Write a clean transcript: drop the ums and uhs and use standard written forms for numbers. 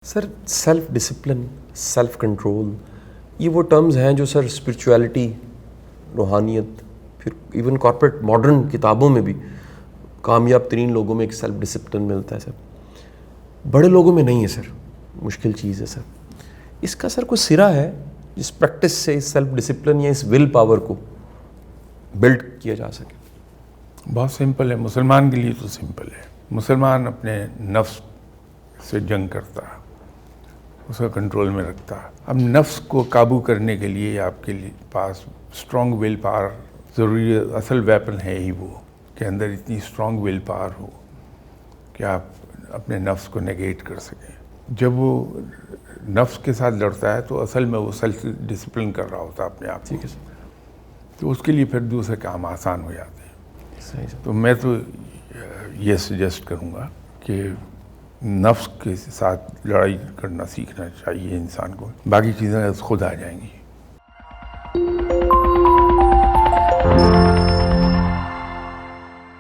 سر self discipline, self control, یہ وہ terms ہیں جو سر اسپرچویلٹی، روحانیت، پھر ایون کارپوریٹ ماڈرن کتابوں میں بھی کامیاب ترین لوگوں میں ایک سیلف ڈسپلن ملتا ہے سر، بڑے لوگوں میں نہیں ہے سر، مشکل چیز ہے سر۔ اس کا سر کوئی سرا ہے جس پریکٹس سے اس سیلف ڈسپلن یا اس ول پاور کو بلڈ کیا جا سکے؟ بہت سمپل ہے، مسلمان کے لیے تو سمپل ہے۔ مسلمان اپنے نفس سے جنگ کرتا ہے، اسے کنٹرول میں رکھتا ہے۔ اب نفس کو قابو کرنے کے لیے آپ کے پاس اسٹرانگ ول پاور ضروری ہے۔ اصل ویپن ہے ہی وہ کہ اندر اتنی اسٹرانگ ول پاور ہو کہ آپ اپنے نفس کو نیگیٹ کر سکیں۔ جب وہ نفس کے ساتھ لڑتا ہے تو اصل میں وہ سیلف ڈسپلن کر رہا ہوتا ہے اپنے آپ کو، تو اس کے لیے پھر دوسرے کام آسان ہو جاتے ہیں۔ تو میں تو یہ سجیسٹ کروں گا کہ نفس کے ساتھ لڑائی کرنا سیکھنا چاہیے انسان کو، باقی چیزیں خود آ جائیں گی۔